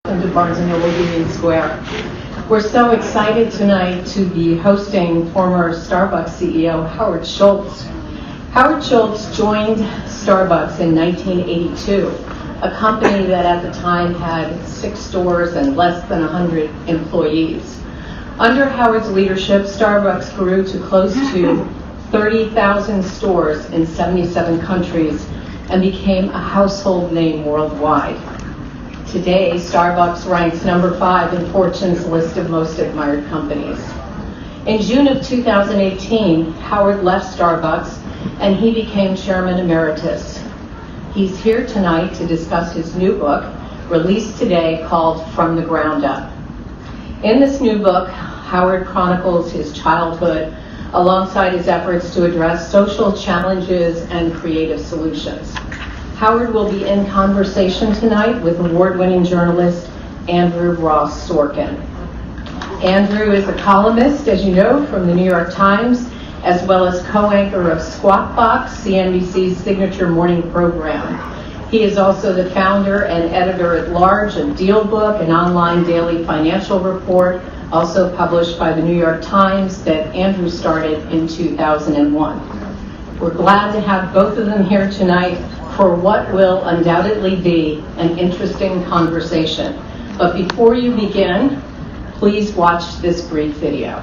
To Barnes and Noble Union Square. We're so excited tonight to be hosting former Starbucks CEO Howard Schultz. Howard Schultz joined Starbucks in 1982, a company that at the time had 6 stores and less than 100 employees. Under Howard's leadership, Starbucks grew to close to 30,000 stores in 77 countries and became a household name worldwide. Today, Starbucks ranks number 5 in Fortune's list of most admired companies. In June of 2018, Howard left Starbucks and he became Chairman Emeritus. He's here tonight to discuss his new book, released today, called From the Ground Up. In this new book, Howard chronicles his childhood alongside his efforts to address social challenges and creative solutions. Howard will be in conversation tonight with award-winning journalist Andrew Ross Sorkin. Andrew is a columnist, as you know, from the New York Times, as well as co-anchor of Squawk Box, CNBC's signature morning program. He is also the founder and editor-at-large of Deal Book, an online daily financial report, also published by the New York Times, that Andrew started in 2001. We're glad to have both of them here tonight for what will undoubtedly be an interesting conversation. But before you begin, please watch this brief video.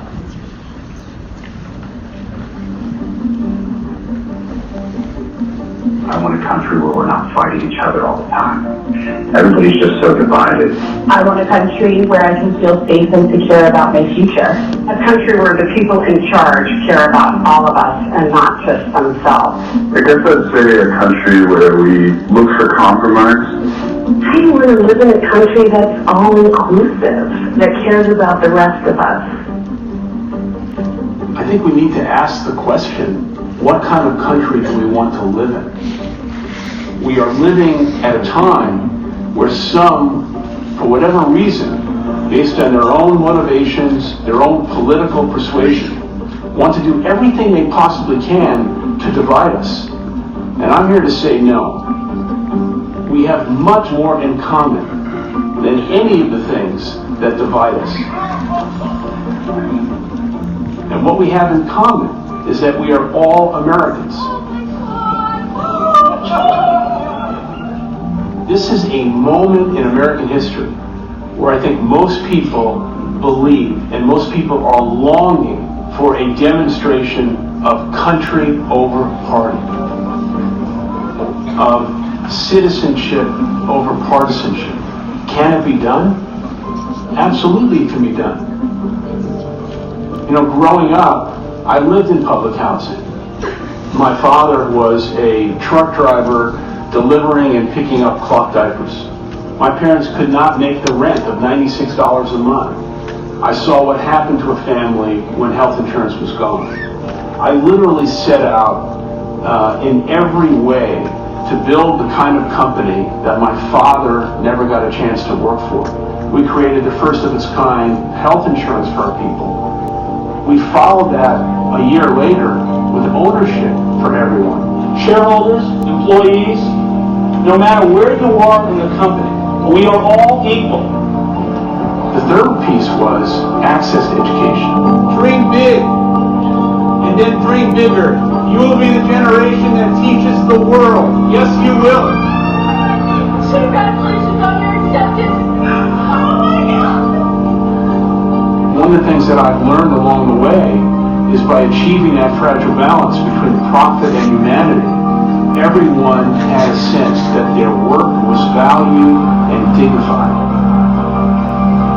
I want a country where we're not fighting each other all the time. Everybody's just so divided. I want a country where I can feel safe and secure about my future. A country where the people in charge care about all of us and not just themselves. I guess I'd say a country where we look for compromise. I want to live in a country that's all-inclusive, that cares about the rest of us. I think we need to ask the question, what kind of country do we want to live in? We are living at a time where some, for whatever reason, based on their own motivations, their own political persuasion, want to do everything they possibly can to divide us. And I'm here to say no. We have much more in common than any of the things that divide us. And what we have in common is that we are all Americans. This is a moment in American history where I think most people believe and most people are longing for a demonstration of country over party, of citizenship over partisanship. Can it be done? Absolutely it can be done. You know, growing up, I lived in public housing. My father was a truck driver delivering and picking up cloth diapers. My parents could not make the rent of $96 a month. I saw what happened to a family when health insurance was gone. I literally set out in every way to build the kind of company that my father never got a chance to work for. We created the first of its kind health insurance for our people. We followed that a year later with ownership for everyone. Shareholders, employees, no matter where you are in the company, we are all equal. The third piece was access to education. Dream big, and then dream bigger. You will be the generation that teaches the world. Yes, you will. Congratulations on your acceptance. Oh my God. One of the things that I've learned along the way is by achieving that fragile balance between profit and humanity, everyone had a sense that their work was valued and dignified.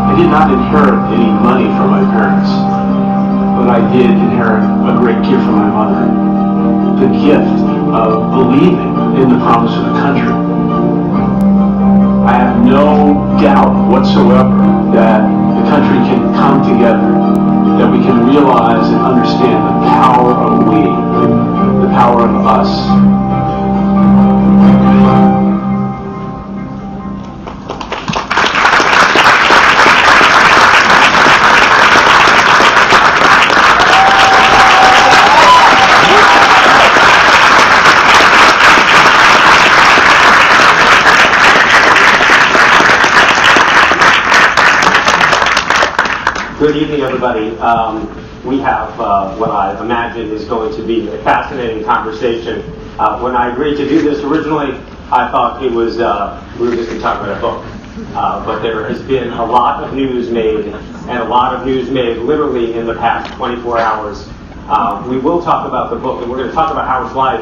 I did not inherit any money from my parents, but I did inherit a great gift from my mother. The gift of believing in the promise of the country. I have no doubt whatsoever that the country can come together, that we can realize and understand the power of we, the power of us. Good evening, everybody. We have what I imagine is going to be a fascinating conversation. When I agreed to do this originally, I thought it was we were just going to talk about a book. But there has been a lot of news made, and a lot of news made literally in the past 24 hours. We will talk about the book, and we're going to talk about Howard's life.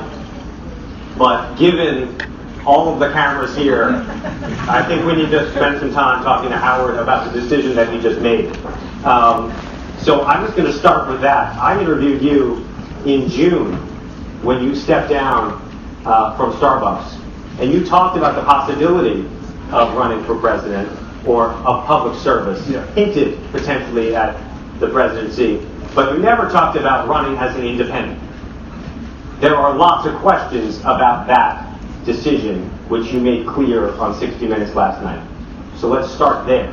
But given all of the cameras here, I think we need to spend some time talking to Howard about the decision that he just made. So I'm just going to start with that. I interviewed you in June when you stepped down from Starbucks, and you talked about the possibility of running for president or of public service, hinted potentially at the presidency, but you never talked about running as an independent. There are lots of questions about that decision, which you made clear on 60 Minutes last night. So let's start there,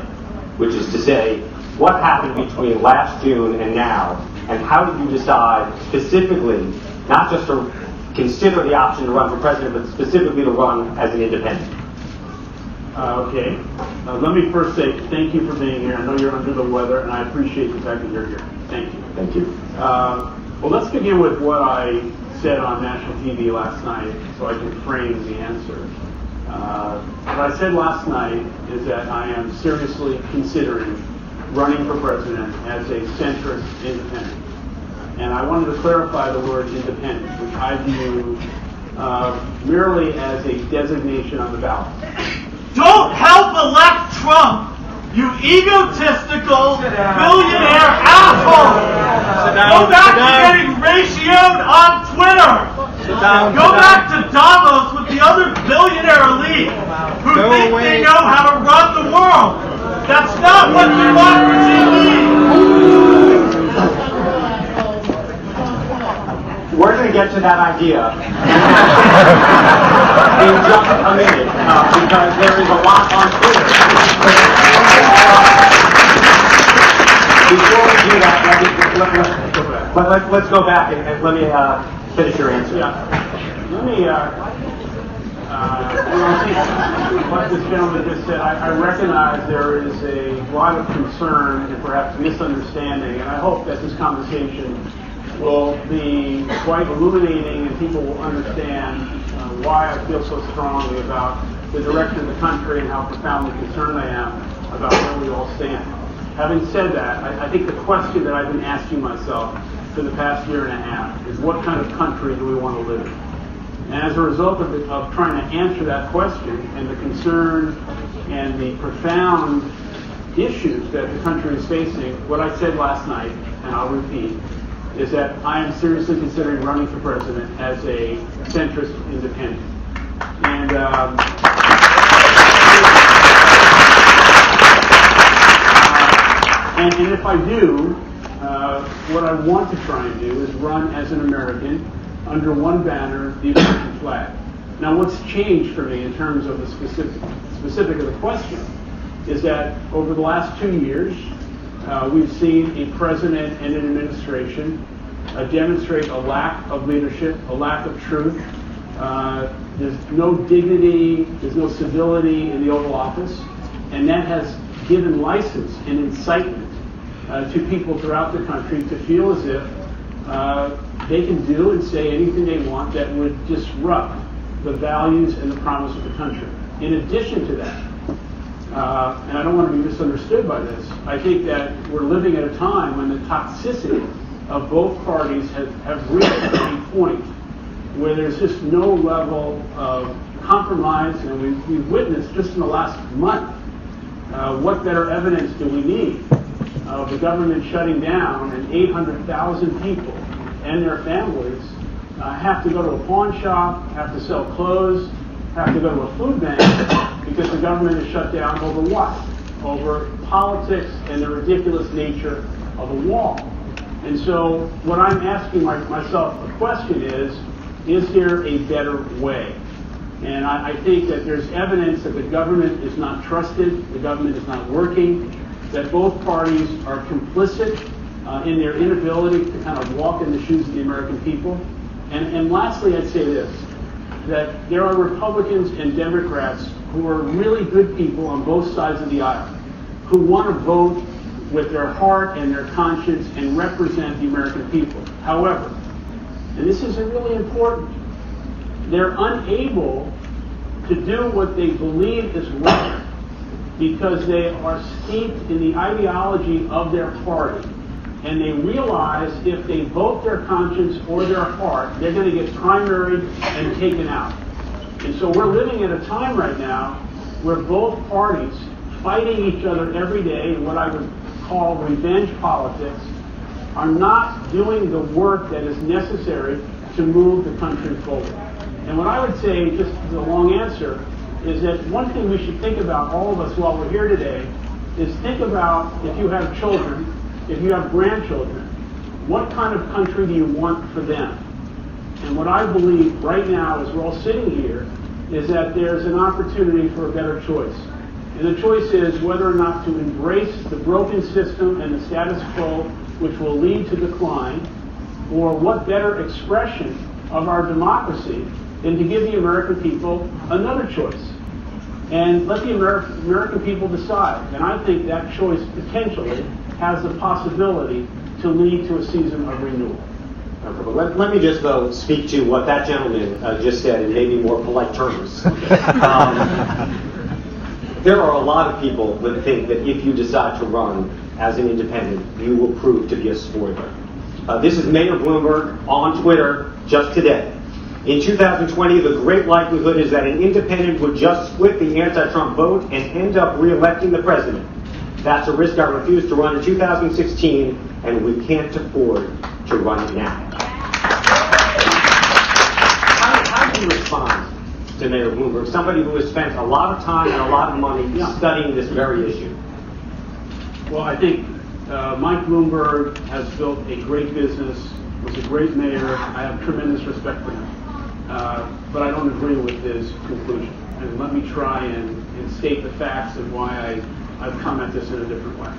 which is to say, what happened between last June and now, and how did you decide specifically, not just to consider the option to run for president, but specifically to run as an independent? Okay. Let me first say thank you for being here. I know you're under the weather, and I appreciate the fact that you're here. Thank you. Thank you. Well, let's begin with what I said on national TV last night, so I can frame the answer. What I said last night is that I am seriously considering running for president as a centrist independent. And I wanted to clarify the word independent, which I view merely as a designation on the ballot. Don't help elect Trump, you egotistical billionaire asshole! Go back to getting ratioed on Twitter! Go back to Davos with the other billionaire elite who think they know how to run the world! That's not what democracy needs! We're going to get to that idea in just a minute, because there is a lot on Twitter. Before we do that, let's go back and let me finish your answer. Yeah. Let me, what this gentleman just said, I recognize there is a lot of concern and perhaps misunderstanding, and I hope that this conversation will be quite illuminating and people will understand why I feel so strongly about the direction of the country and how profoundly concerned I am about where we all stand. Having said that, I think the question that I've been asking myself for the past year and a half is what kind of country do we want to live in? And as a result of trying to answer that question and the concern and the profound issues that the country is facing, what I said last night, and I'll repeat, is that I am seriously considering running for president as a centrist independent. And if I do, what I want to try and do is run as an American under one banner, the American flag. Now, what's changed for me in terms of the specific of the question is that over the last 2 years, we've seen a president and an administration demonstrate a lack of leadership, a lack of truth. There's no dignity, there's no civility in the Oval Office, and that has given license and incitement to people throughout the country to feel as if they can do and say anything they want that would disrupt the values and the promise of the country. In addition to that, and I don't want to be misunderstood by this, I think that we're living at a time when the toxicity of both parties have reached a point where there's just no level of compromise, and we've witnessed just in the last month what better evidence do we need of the government shutting down and 800,000 people and their families have to go to a pawn shop, have to sell clothes, have to go to a food bank because the government is shut down over what? Over politics and the ridiculous nature of a wall. And so what I'm asking myself the question is there a better way? And I think that there's evidence that the government is not trusted, the government is not working, that both parties are complicit in their inability to kind of walk in the shoes of the American people. And lastly, I'd say this, that there are Republicans and Democrats who are really good people on both sides of the aisle, who want to vote with their heart and their conscience and represent the American people. However, and this is really important, they're unable to do what they believe is right because they are steeped in the ideology of their party. And they realize if they vote their conscience or their heart, they're going to get primaried and taken out. And so we're living at a time right now where both parties fighting each other every day in what I would call revenge politics are not doing the work that is necessary to move the country forward. And what I would say, just as a long answer, is that one thing we should think about, all of us while we're here today, is think about if you have children, if you have grandchildren, what kind of country do you want for them? And what I believe right now, as we're all sitting here, is that there's an opportunity for a better choice. And the choice is whether or not to embrace the broken system and the status quo, which will lead to decline, or what better expression of our democracy than to give the American people another choice. And let the American people decide. And I think that choice potentially has the possibility to lead to a season of renewal. Okay, but let me just, though, speak to what that gentleman just said in maybe more polite terms. There are a lot of people that think that if you decide to run as an independent, you will prove to be a spoiler. This is Mayor Bloomberg on Twitter just today. In 2020, the great likelihood is that an independent would just split the anti-Trump vote and end up re-electing the president. That's a risk I refused to run in 2016, and we can't afford to run it now. How do you respond to Mayor Bloomberg, somebody who has spent a lot of time and a lot of money studying this very issue? Well, I think Mike Bloomberg has built a great business, was a great mayor. I have tremendous respect for him. But I don't agree with his conclusion. And let me try and state the facts and why I've come at this in a different way.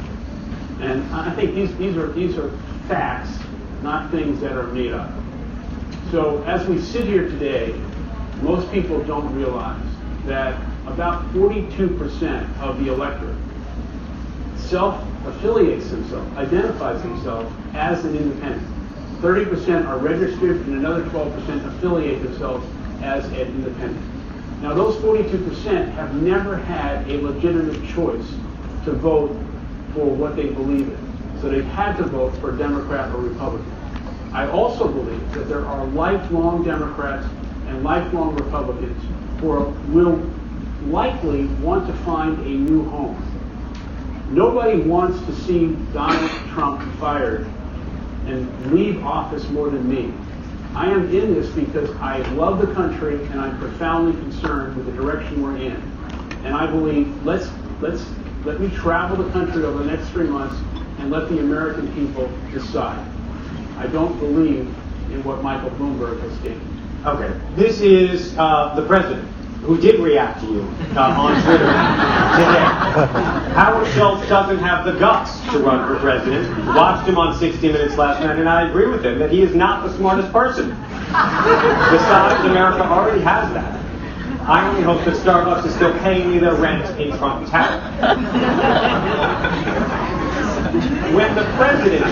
And I think these are facts, not things that are made up. So as we sit here today, most people don't realize that about 42% of the electorate self-affiliates themselves, identifies themselves as an independent. 30% are registered and another 12% affiliate themselves as an independent. Now those 42% have never had a legitimate choice to vote for what they believe in. So they've had to vote for a Democrat or Republican. I also believe that there are lifelong Democrats and lifelong Republicans who will likely want to find a new home. Nobody wants to see Donald Trump fired and leave office more than me. I am in this because I love the country and I'm profoundly concerned with the direction we're in. And I believe let me travel the country over the next 3 months and let the American people decide. I don't believe in what Michael Bloomberg has stated. Okay, this is the president who did react to you on Twitter today. Howard Schultz doesn't have the guts to run for president. Watched him on 60 Minutes last night, and I agree with him that he is not the smartest person. Besides, America already has that. I only hope that Starbucks is still paying me their rent in Trump Tower. When the president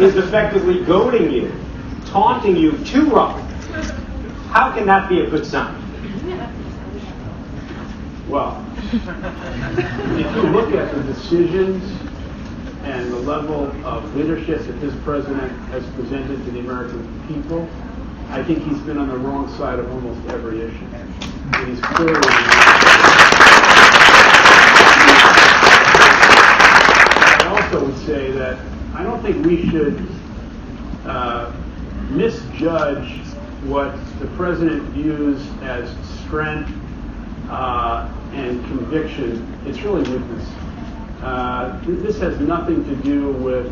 is effectively goading you, taunting you to run, how can that be a good sign? Well, if you look at the decisions and the level of leadership that this president has presented to the American people, I think he's been on the wrong side of almost every issue. And he's clearly... I also would say that I don't think we should misjudge what the president views as strength and conviction. It's really weakness. This has nothing to do with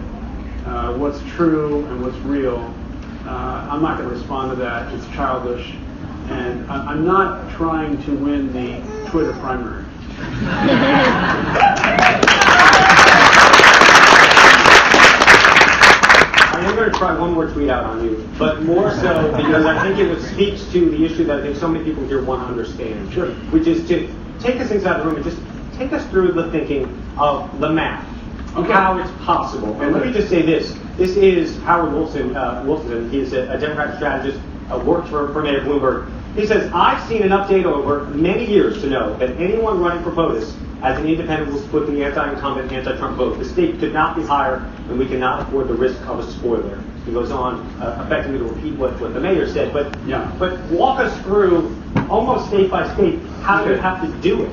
what's true and what's real. I'm not going to respond to that. It's childish. And I'm not trying to win the Twitter primary. I'm going to try one more tweet out on you, but more so because I think it speaks to the issue that I think so many people here want to understand, which is to take us inside the room and just take us through the thinking of the math. how it's possible. And let me just say this. This is Howard Wilson. He's a Democratic strategist, works for Mayor Bloomberg. He says, I've seen enough data over many years to know that anyone running for POTUS as an independent will split the anti-incumbent, anti-Trump vote. The state could not be higher, and we cannot afford the risk of a spoiler. He goes on effectively to repeat what the mayor said, but walk us through, almost state by state, how you have to do it.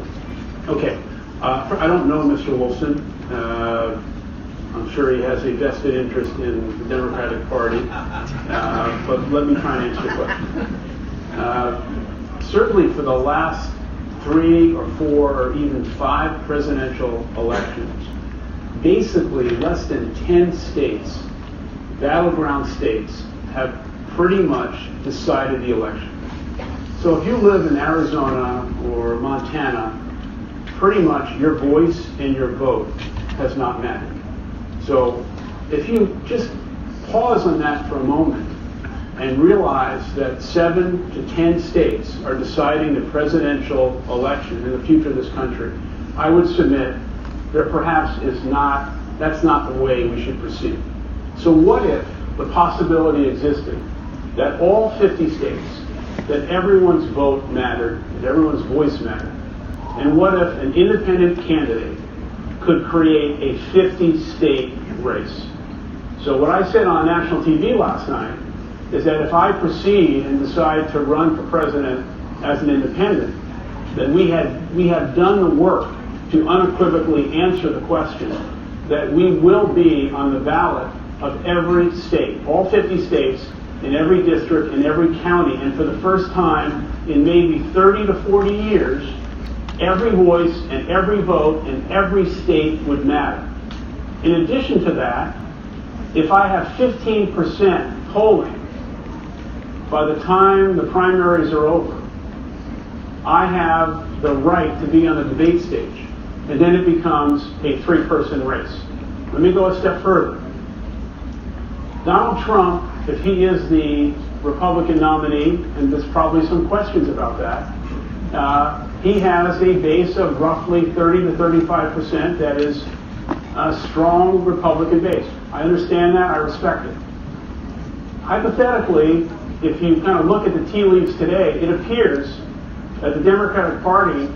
Okay. I don't know Mr. Wilson. I'm sure he has a vested interest in the Democratic Party, but let me try and answer the question. Certainly for the last 3 or 4 or even 5 presidential elections, basically less than 10 states, battleground states, have pretty much decided the election. So if you live in Arizona or Montana, pretty much your voice and your vote has not mattered. So if you just pause on that for a moment and realize that 7 to 10 states are deciding the presidential election in the future of this country, I would submit there perhaps that's not the way we should proceed. So what if the possibility existed that all 50 states, that everyone's vote mattered, that everyone's voice mattered? And what if an independent candidate could create a 50-state race? So what I said on national TV last night is that if I proceed and decide to run for president as an independent, then we have done the work to unequivocally answer the question that we will be on the ballot of every state, all 50 states, in every district, in every county, and for the first time in maybe 30 to 40 years, every voice and every vote in every state would matter. In addition to that, if I have 15% polling by the time the primaries are over, I have the right to be on the debate stage, and then it becomes a 3-person race. Let me go a step further. Donald Trump, if he is the Republican nominee, and there's probably some questions about that, he has a base of roughly 30 to 35% that is a strong Republican base. I understand that, I respect it. Hypothetically, if you kind of look at the tea leaves today, it appears that the Democratic Party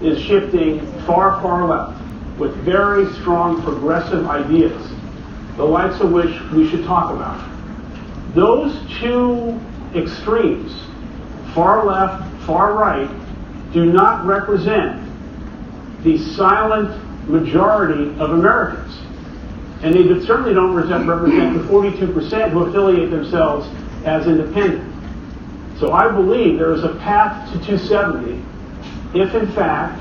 is shifting far, far left with very strong progressive ideas, the likes of which we should talk about. Those two extremes, far left, far right, do not represent the silent majority of Americans. And they certainly don't represent the 42% who affiliate themselves as independent. So I believe there is a path to 270 if, in fact,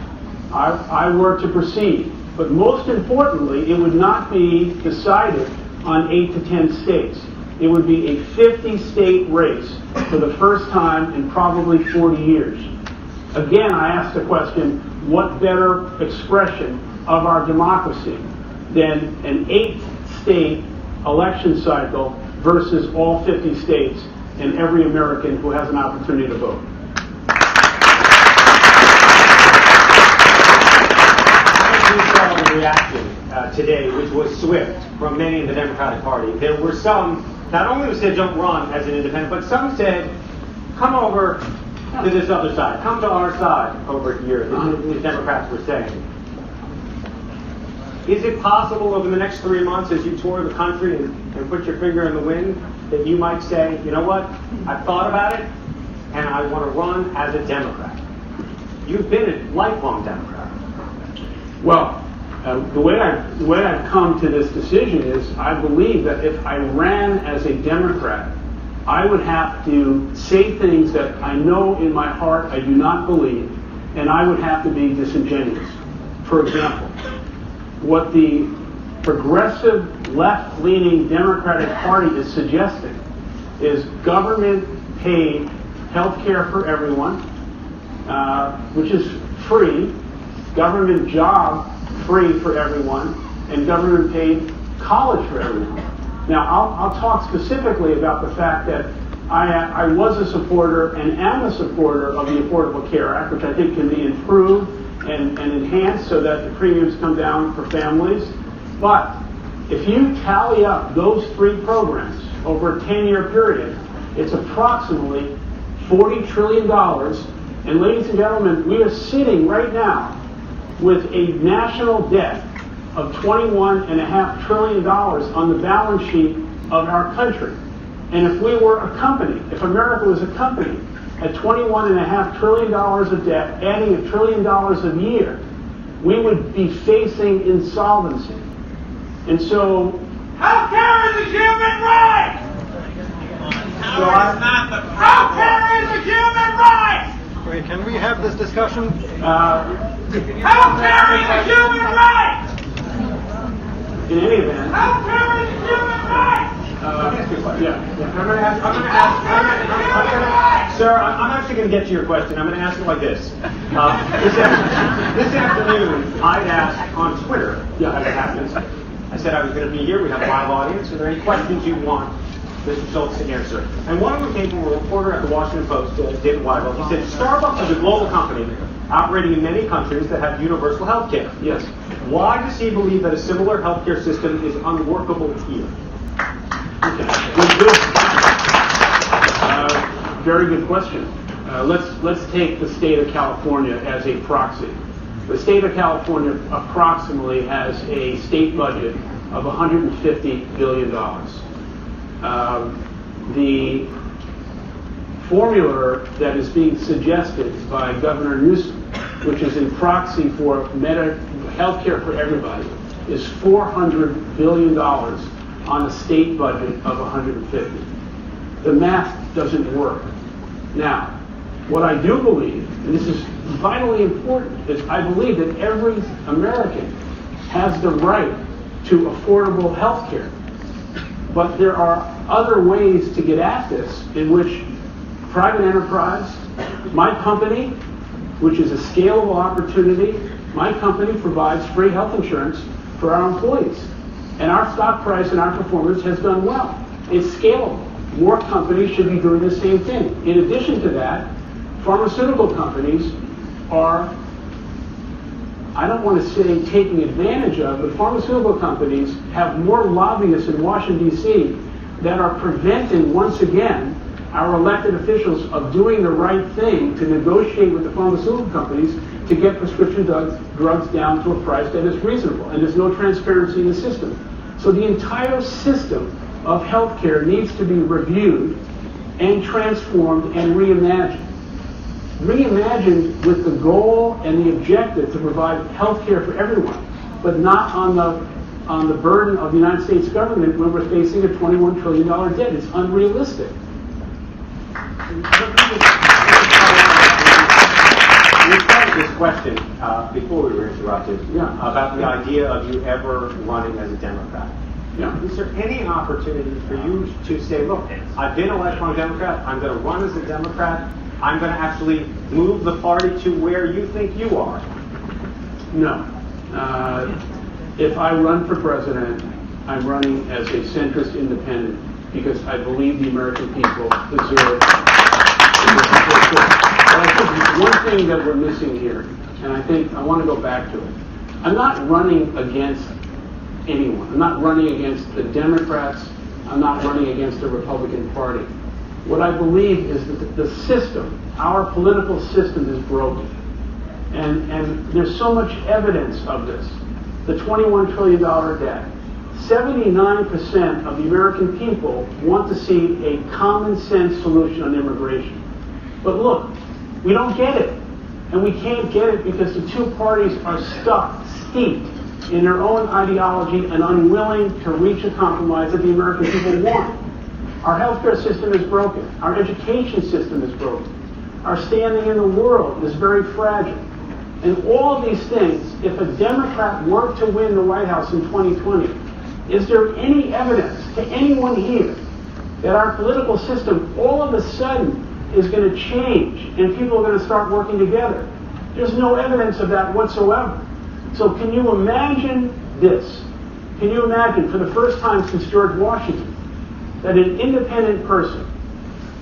I were to proceed. But most importantly, it would not be decided on 8 to 10 states. It would be a 50-state race for the first time in probably 40 years. Again, I ask the question, what better expression of our democracy than an 8-state election cycle versus all 50 states and every American who has an opportunity to vote? You saw the reaction today, which was swift from many in the Democratic Party. There were some, not only who said don't run as an independent, but some said, come over to this other side. Come to our side over here, the Democrats were saying. Is it possible over the next 3 months as you tour the country and put your finger in the wind that you might say, you know what, I've thought about it and I want to run as a Democrat? You've been a lifelong Democrat. Well, the way I've come to this decision is I believe that if I ran as a Democrat, I would have to say things that I know in my heart I do not believe, and I would have to be disingenuous. For example, what the progressive left-leaning Democratic Party is suggesting is government-paid health care for everyone, which is free, government job free for everyone, and government-paid college for everyone. Now, I'll talk specifically about the fact that I was a supporter and am a supporter of the Affordable Care Act, which I think can be improved and enhanced so that the premiums come down for families. But if you tally up those three programs over a 10-year period, it's approximately $40 trillion. And ladies and gentlemen, we are sitting right now with a national debt of $21.5 trillion on the balance sheet of our country. And if we were a company, if America was a company, at $21.5 trillion of debt, adding $1 trillion a year, we would be facing insolvency. And so, Healthcare is a human right! Healthcare is a human right! Wait, can we have this discussion? Healthcare is a human right! in any event, Healthcare is a human right! Sir, I'm actually going to get to your question. I'm going to ask it like this. This afternoon, I asked on Twitter, as it happens, I said I was going to be here. We have a live audience. Are there any questions you want Mr. Schultz to answer? And one of them came from a reporter at the Washington Post, David Weigel. He said, Starbucks is a global company operating in many countries that have universal health care. yes. Why does he believe that a similar healthcare system is unworkable here? Okay. Very good question. Let's take the state of California as a proxy. The state of California approximately has a state budget of $150 billion. The formula that is being suggested by Governor Newsom, which is in proxy for healthcare for everybody, is $400 billion on a state budget of $150. The math doesn't work. Now, what I do believe, and this is vitally important, is I believe that every American has the right to affordable health care. But there are other ways to get at this in which private enterprise, my company, which is a scalable opportunity, my company provides free health insurance for our employees. And our stock price and our performance has done well. It's scalable. More companies should be doing the same thing. In addition to that, pharmaceutical companies are, I don't want to say taking advantage of, but pharmaceutical companies have more lobbyists in Washington, D.C. that are preventing, once again, our elected officials of doing the right thing to negotiate with the pharmaceutical companies to get prescription drugs down to a price that is reasonable. And there's no transparency in the system. So the entire system of healthcare needs to be reviewed and transformed and reimagined. Reimagined with the goal and the objective to provide healthcare for everyone, but not on the burden of the United States government when we're facing a $21 trillion debt. It's unrealistic. We started this question before we were interrupted about the idea of you ever running as a Democrat. Yeah. Is there any opportunity for you to say, look, I've been elected on a Democrat, I'm going to run as a Democrat, I'm going to actually move the party to where you think you are? No. If I run for president, I'm running as a centrist independent because I believe the American people deserve. But I think one thing that we're missing here, and I think I want to go back to it, I'm not running against anyone. I'm not running against the Democrats. I'm not running against the Republican Party. What I believe is that the system, our political system, is broken. And there's so much evidence of this. The $21 trillion debt. 79% of the American people want to see a common sense solution on immigration. But look, we don't get it. And we can't get it because the two parties are steeped in their own ideology and unwilling to reach a compromise that the American people want. Our healthcare system is broken. Our education system is broken. Our standing in the world is very fragile. And all of these things, if a Democrat were to win the White House in 2020, is there any evidence to anyone here that our political system all of a sudden is going to change and people are going to start working together? There's no evidence of that whatsoever. So can you imagine this? Can you imagine, for the first time since George Washington, that an independent person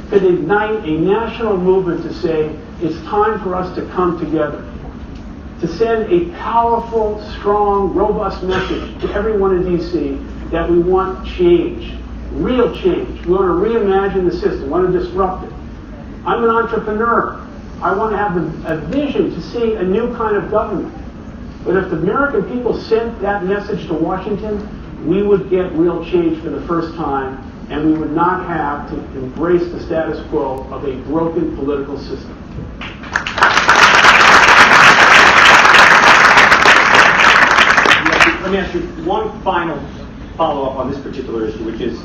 could ignite a national movement to say, it's time for us to come together. to send a powerful, strong, robust message to everyone in D.C. that we want change, real change. We want to reimagine the system, want to disrupt it. I'm an entrepreneur. I want to have a vision to see a new kind of government. But if the American people sent that message to Washington, we would get real change for the first time, and we would not have to embrace the status quo of a broken political system. Let me ask you one final follow-up on this particular issue, which is,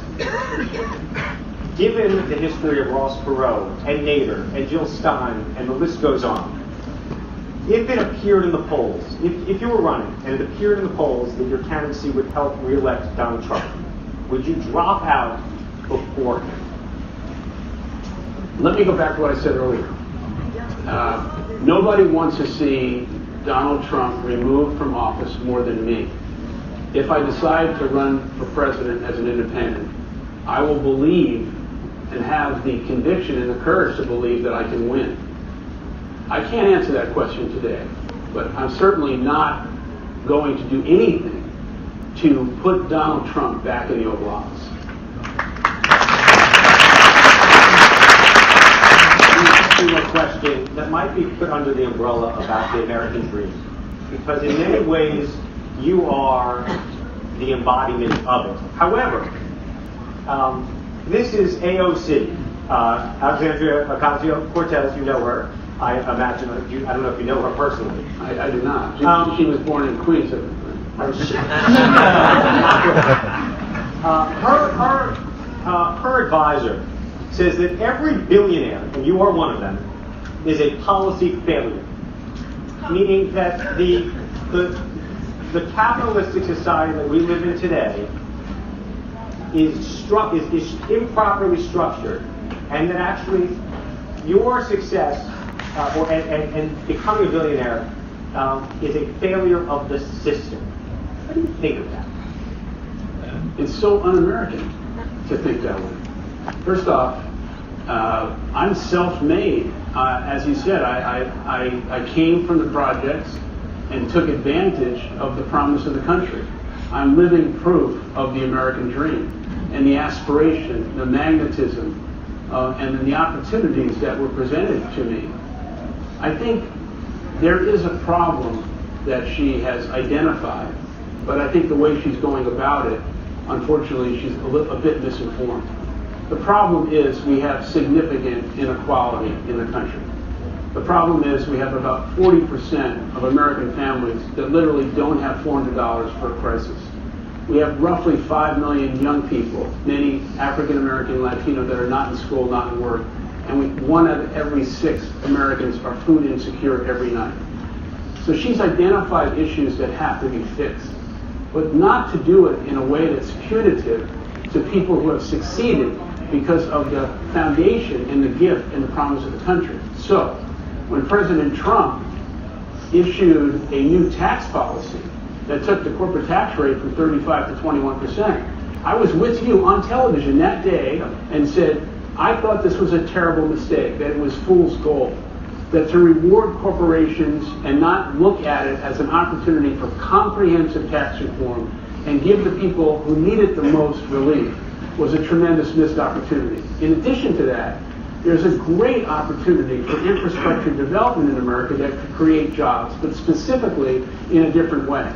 given the history of Ross Perot and Nader and Jill Stein, and the list goes on, if it appeared in the polls, if you were running and it appeared in the polls that your candidacy would help re-elect Donald Trump, would you drop out before him? Let me go back to what I said earlier. Nobody wants to see Donald Trump removed from office more than me. If I decide to run for president as an independent, I will believe and have the conviction and the courage to believe that I can win. I can't answer that question today, but I'm certainly not going to do anything to put Donald Trump back in the Oval Office. A question that might be put under the umbrella about the American dream, because in many ways you are the embodiment of it. However, this is AOC, Alexandria Ocasio-Cortez. You know her, I imagine. I don't know if you know her personally. I do not. She was born in Queens. Her advisor says that every billionaire, and you are one of them, is a policy failure, meaning that the capitalistic society that we live in today is improperly structured, and that actually your success and becoming a billionaire is a failure of the system. What do you think of that? It's so un-American to think that way. First off, I'm self-made. As you said, I came from the projects and took advantage of the promise of the country. I'm living proof of the American dream and the aspiration, the magnetism, and the opportunities that were presented to me. I think there is a problem that she has identified, but I think the way she's going about it, unfortunately, she's a bit misinformed. The problem is we have significant inequality in the country. The problem is we have about 40% of American families that literally don't have $400 for a crisis. We have roughly 5 million young people, many African American, Latino, that are not in school, not in work, and 1 out of every 6 Americans are food insecure every night. So she's identified issues that have to be fixed, but not to do it in a way that's punitive to people who have succeeded because of the foundation and the gift and the promise of the country. So, when President Trump issued a new tax policy that took the corporate tax rate from 35 to 21%, I was with you on television that day and said, I thought this was a terrible mistake, that it was fool's gold, that to reward corporations and not look at it as an opportunity for comprehensive tax reform and give the people who need it the most relief was a tremendous missed opportunity. In addition to that, there's a great opportunity for infrastructure development in America that could create jobs, but specifically in a different way.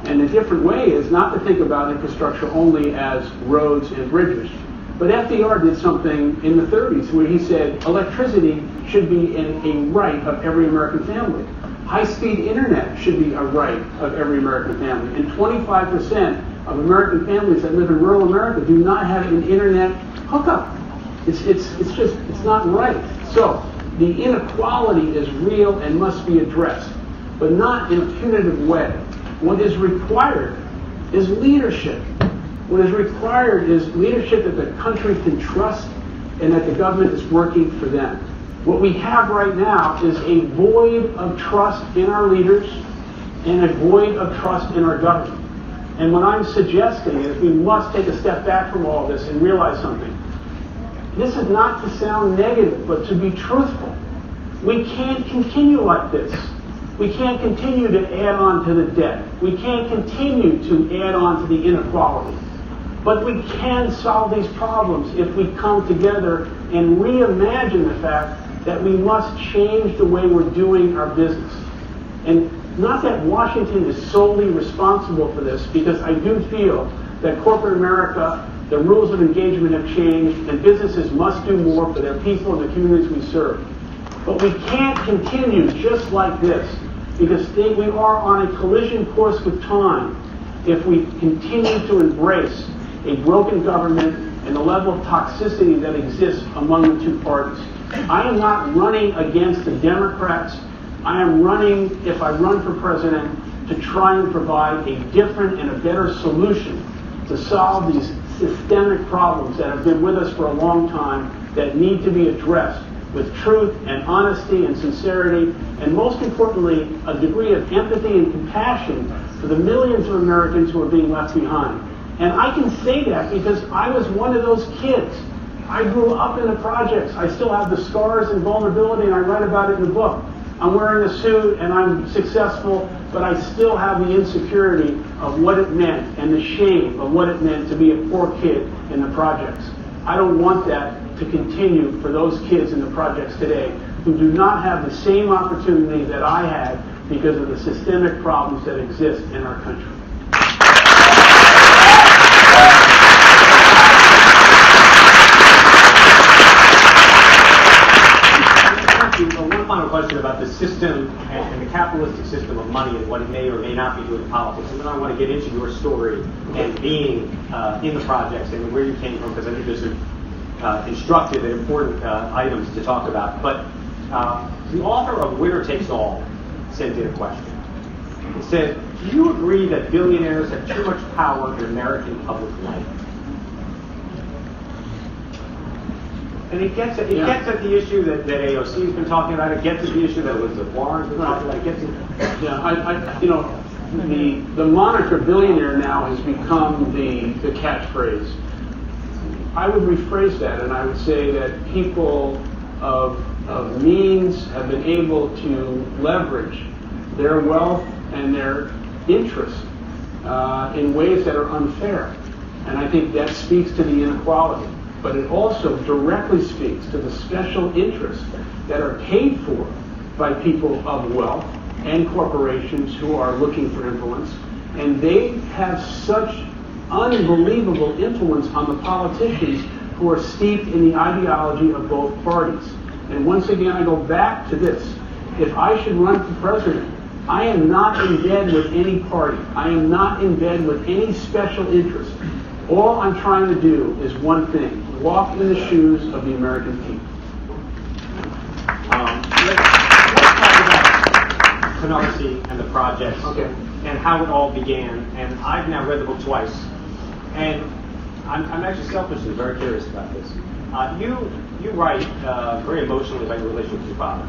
And the different way is not to think about infrastructure only as roads and bridges. But FDR did something in the 30s where he said electricity should be a right of every American family. High-speed internet should be a right of every American family. And 25% of American families that live in rural America do not have an internet hookup. It's not right. So the inequality is real and must be addressed, but not in a punitive way. What is required is leadership. What is required is leadership that the country can trust and that the government is working for them. What we have right now is a void of trust in our leaders and a void of trust in our government. And what I'm suggesting is we must take a step back from all this and realize something. This is not to sound negative, but to be truthful. We can't continue like this. We can't continue to add on to the debt. We can't continue to add on to the inequality. But we can solve these problems if we come together and reimagine the fact that we must change the way we're doing our business. And not that Washington is solely responsible for this, because I do feel that corporate America, the rules of engagement have changed, and businesses must do more for their people and the communities we serve. But we can't continue just like this, because we are on a collision course with time if we continue to embrace a broken government and the level of toxicity that exists among the two parties. I am not running against the Democrats. I am running, if I run for president, to try and provide a different and a better solution to solve these systemic problems that have been with us for a long time that need to be addressed with truth and honesty and sincerity, and most importantly, a degree of empathy and compassion for the millions of Americans who are being left behind. And I can say that because I was one of those kids. I grew up in the projects. I still have the scars and vulnerability, and I write about it in the book. I'm wearing a suit and I'm successful, but I still have the insecurity of what it meant and the shame of what it meant to be a poor kid in the projects. I don't want that to continue for those kids in the projects today who do not have the same opportunity that I had because of the systemic problems that exist in our country. One final question about the system and the capitalistic system of money and what it may or may not be doing in politics. And then I want to get into your story and being in the projects and where you came from, because I think there's some instructive and important items to talk about. But the author of Winner Takes All sent in a question. It said, do you agree that billionaires have too much power in American public life? And it gets at the issue that AOC has been talking about. It gets at the issue that Elizabeth Warren's been talking about. It gets at, the moniker billionaire now has become the catchphrase. I would rephrase that, and I would say that people of means have been able to leverage their wealth and their interest in ways that are unfair. And I think that speaks to the inequality. But it also directly speaks to the special interests that are paid for by people of wealth and corporations who are looking for influence. And they have such unbelievable influence on the politicians who are steeped in the ideology of both parties. And once again, I go back to this. If I should run for president, I am not in bed with any party. I am not in bed with any special interest. All I'm trying to do is one thing: walk in the shoes of the American people. Let's talk about Canarsie and the projects and how it all began. And I've now read the book twice, and I'm actually selfishly very curious about this. You write very emotionally about your relationship with your father.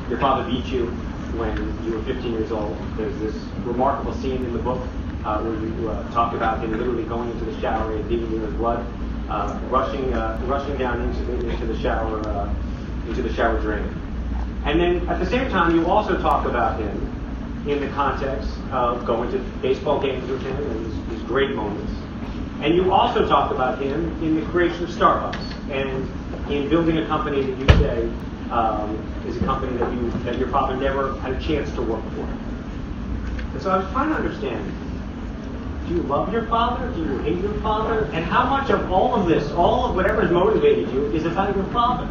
Your father beat you when you were 15 years old. There's this remarkable scene in the book where you talk about him literally going into the shower and digging in his blood, rushing down into the shower drain. And then at the same time, you also talk about him in the context of going to baseball games with him and these great moments. And you also talk about him in the creation of Starbucks and in building a company that you say is a company that your father never had a chance to work for. And so I was trying to understand, do you love your father? Do you hate your father? And how much of all of this, all of whatever has motivated you, is about your father?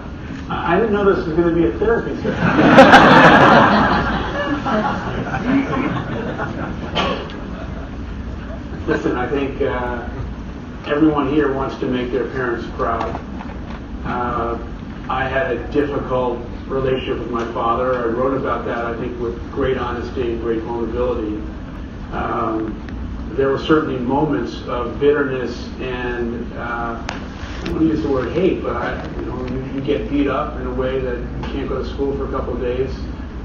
I didn't know this was going to be a therapy session. Listen, I think everyone here wants to make their parents proud. I had a difficult relationship with my father. I wrote about that, I think, with great honesty and great vulnerability. There were certainly moments of bitterness and I don't want to use the word hate, but you get beat up in a way that you can't go to school for a couple of days.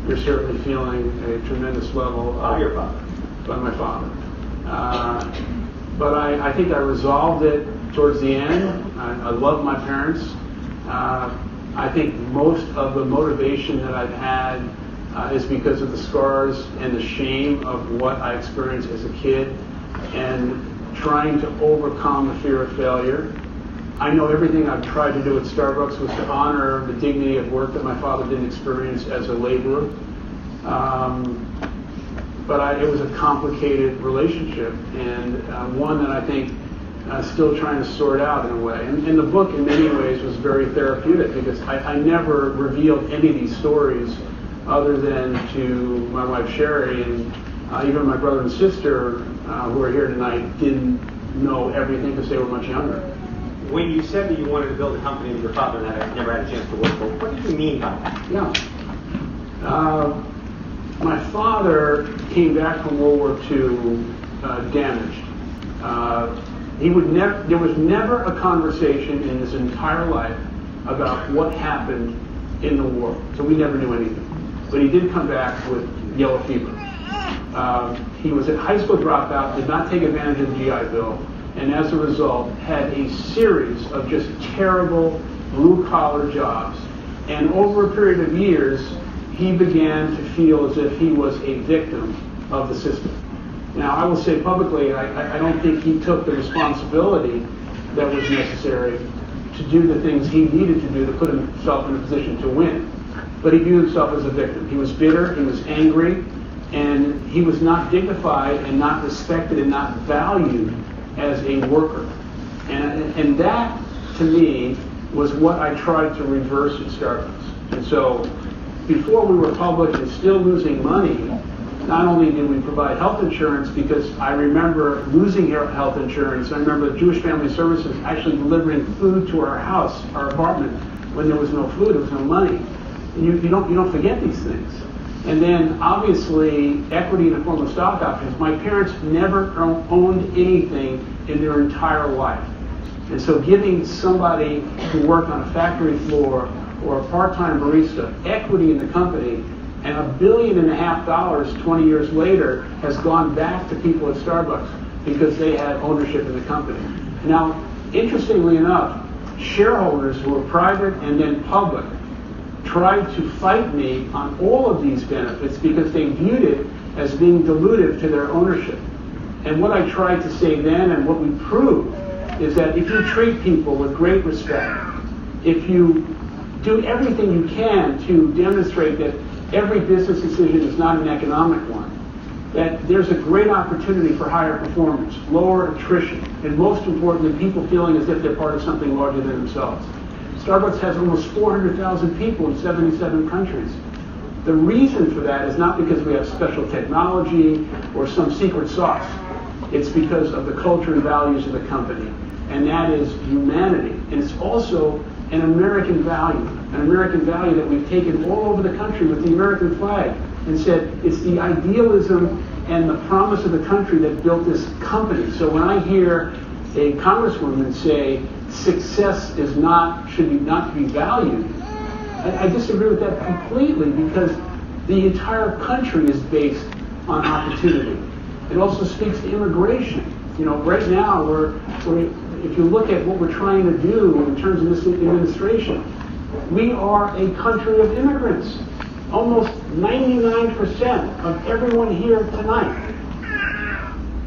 You're certainly feeling a tremendous level by your father, by my father. But I think I resolved it towards the end. I love my parents. I think most of the motivation that I've had is because of the scars and the shame of what I experienced as a kid and trying to overcome the fear of failure. I know everything I've tried to do at Starbucks was to honor the dignity of work that my father didn't experience as a laborer. But it was a complicated relationship, and one that I think still trying to sort out in a way. And the book, in many ways, was very therapeutic because I never revealed any of these stories other than to my wife Sherry, and even my brother and sister who are here tonight didn't know everything because they were much younger. When you said that you wanted to build a company with your father and that never had a chance to work for, what did you mean by that? Yeah. My father came back from World War II damaged. There was never a conversation in his entire life about what happened in the war, so we never knew anything. But he did come back with yellow fever. He was a high school dropout, did not take advantage of the GI Bill, and as a result had a series of just terrible blue-collar jobs. And over a period of years, he began to feel as if he was a victim of the system. Now, I will say publicly, I don't think he took the responsibility that was necessary to do the things he needed to do to put himself in a position to win. But he viewed himself as a victim. He was bitter, he was angry, and he was not dignified and not respected and not valued as a worker. And that, to me, was what I tried to reverse at Starbucks. And so, before we were public and still losing money, not only did we provide health insurance, because I remember losing health insurance. I remember Jewish Family Services actually delivering food to our house, our apartment, when there was no food, there was no money. And you don't forget these things. And then obviously equity in the form of stock options. My parents never owned anything in their entire life. And so giving somebody who worked on a factory floor or a part-time barista equity in the company, and $1.5 billion 20 years later has gone back to people at Starbucks because they had ownership in the company. Now, interestingly enough, shareholders who were private and then public tried to fight me on all of these benefits because they viewed it as being dilutive to their ownership. And what I tried to say then and what we proved is that if you treat people with great respect, if you do everything you can to demonstrate that every business decision is not an economic one, that there's a great opportunity for higher performance, lower attrition, and most importantly, people feeling as if they're part of something larger than themselves. Starbucks has almost 400,000 people in 77 countries. The reason for that is not because we have special technology or some secret sauce. It's because of the culture and values of the company, and that is humanity. And it's also an American value that we've taken all over the country with the American flag and said it's the idealism and the promise of the country that built this company. So when I hear a congresswoman say success should not be valued, I disagree with that completely, because the entire country is based on opportunity. It also speaks to immigration. Right now if you look at what we're trying to do in terms of this administration, we are a country of immigrants. Almost 99% of everyone here tonight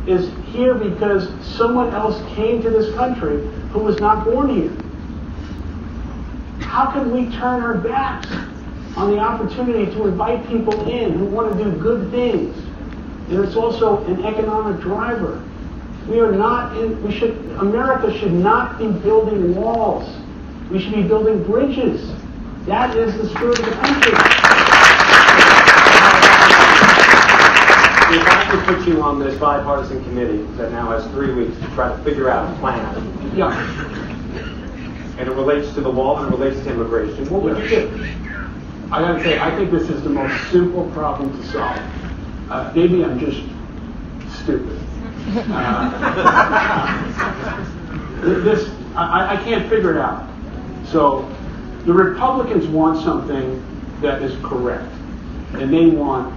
is here because someone else came to this country who was not born here. How can we turn our backs on the opportunity to invite people in who want to do good things? And it's also an economic driver. America should not be building walls. We should be building bridges. That is the spirit of the country. If I could put you on this bipartisan committee that now has 3 weeks to try to figure out a plan. Yeah. And it relates to the wall and it relates to immigration, what would you do? I gotta say, I think this is the most simple problem to solve. Maybe I'm just stupid. I can't figure it out. So the Republicans want something that is correct, and they want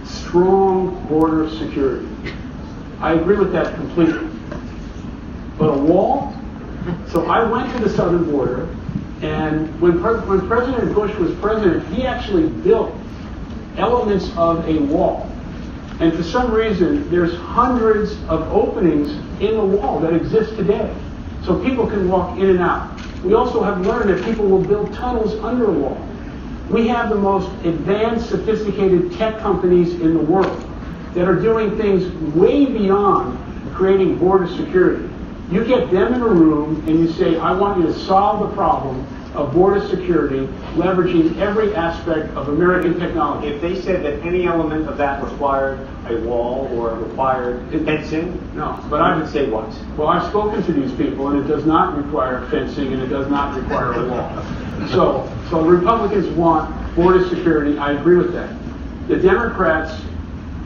strong border security. I agree with that completely. But a wall? So I went to the southern border And when President Bush was president, he actually built elements of a wall. And for some reason, there's hundreds of openings in the wall that exist today. So people can walk in and out. We also have learned that people will build tunnels under a wall. We have the most advanced, sophisticated tech companies in the world that are doing things way beyond creating border security. You get them in a room and you say, I want you to solve the problem of border security, leveraging every aspect of American technology. If they said that any element of that required a wall or required fencing, no, but I would say what? Well, I've spoken to these people, and it does not require fencing, and it does not require a wall. So Republicans want border security. I agree with that. The Democrats,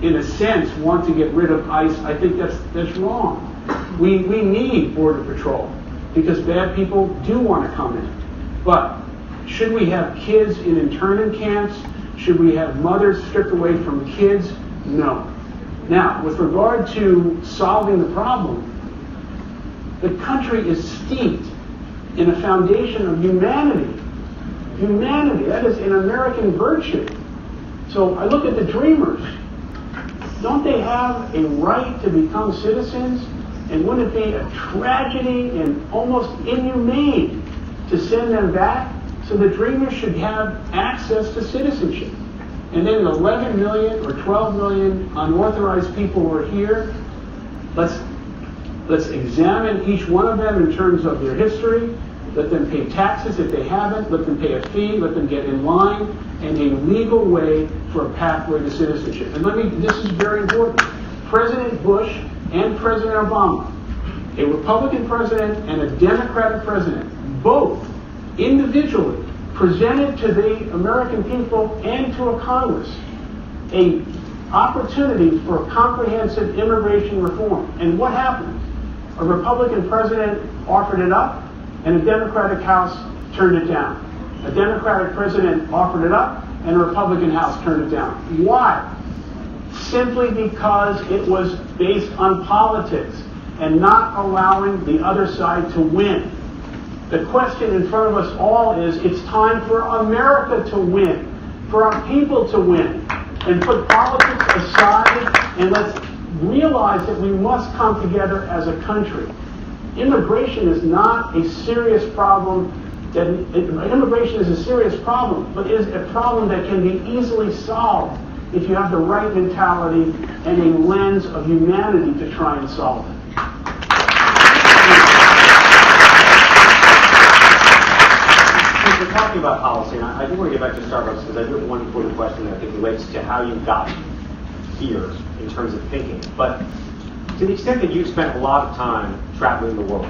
in a sense, want to get rid of ICE. I think that's wrong. We need border patrol because bad people do want to come in. But should we have kids in internment camps? Should we have mothers stripped away from kids? No. Now, with regard to solving the problem, the country is steeped in a foundation of humanity. Humanity, that is an American virtue. So I look at the dreamers. Don't they have a right to become citizens? And wouldn't it be a tragedy and almost inhumane to send them back? So the dreamers should have access to citizenship. And then the 11 million or 12 million unauthorized people who are here, let's examine each one of them in terms of their history. Let them pay taxes if they haven't. Let them pay a fee. Let them get in line and a legal way for a pathway to citizenship. And this is very important. President Bush and President Obama, a Republican president and a Democratic president, both individually presented to the American people and to a Congress a opportunity for comprehensive immigration reform. And what happened? A Republican president offered it up, and a Democratic House turned it down. A Democratic president offered it up, and a Republican House turned it down. Why? Simply because it was based on politics and not allowing the other side to win. The question in front of us all is, it's time for America to win, for our people to win, and put politics aside, and let's realize that we must come together as a country. Immigration is not a serious problem. Immigration is a serious problem, but it is a problem that can be easily solved if you have the right mentality and a lens of humanity to try and solve it. We're talking about policy, and I do want to get back to Starbucks because I do have one important question that I think relates to how you got here in terms of thinking. But to the extent that you've spent a lot of time traveling the world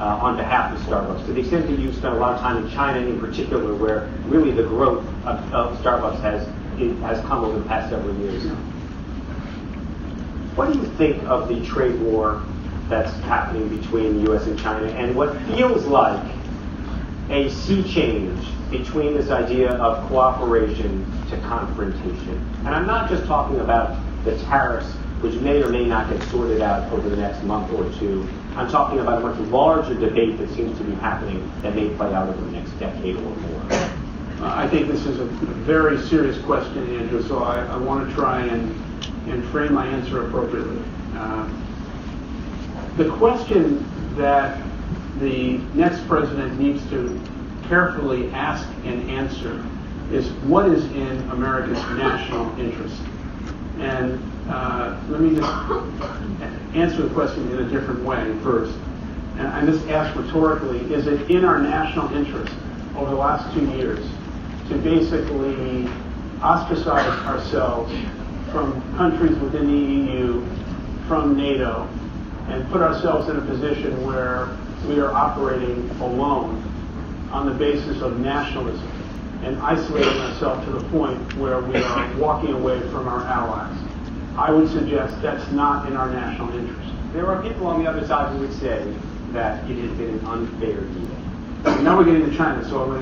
on behalf of Starbucks, to the extent that you've spent a lot of time in China in particular, where really the growth of Starbucks has come over the past several years, what do you think of the trade war that's happening between the U.S. and China, and what feels like a sea change between this idea of cooperation to confrontation? And I'm not just talking about the tariffs, which may or may not get sorted out over the next month or two. I'm talking about a much larger debate that seems to be happening that may play out over the next decade or more. I think this is a very serious question, Andrew, so I want to try and frame my answer appropriately. The question that the next president needs to carefully ask and answer is, what is in America's national interest? And let me just answer the question in a different way first. And I just ask rhetorically, is it in our national interest over the last 2 years to basically ostracize ourselves from countries within the EU, from NATO, and put ourselves in a position where we are operating alone on the basis of nationalism and isolating ourselves to the point where we are walking away from our allies? I would suggest that's not in our national interest. There are people on the other side who would say that it has been an unfair deal. Now we're getting to China, so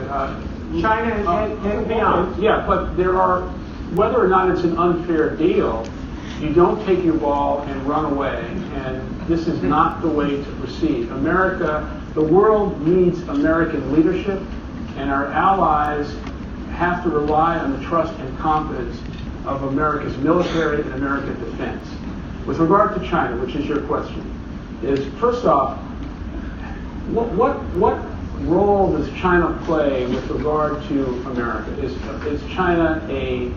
China and beyond. Yeah, but there are, whether or not it's an unfair deal, you don't take your ball and run away, and this is not the way to proceed. America, the world needs American leadership. and our allies have to rely on the trust and confidence of America's military and American defense. With regard to China, which is your question, is first off, what role does China play with regard to America? Is China an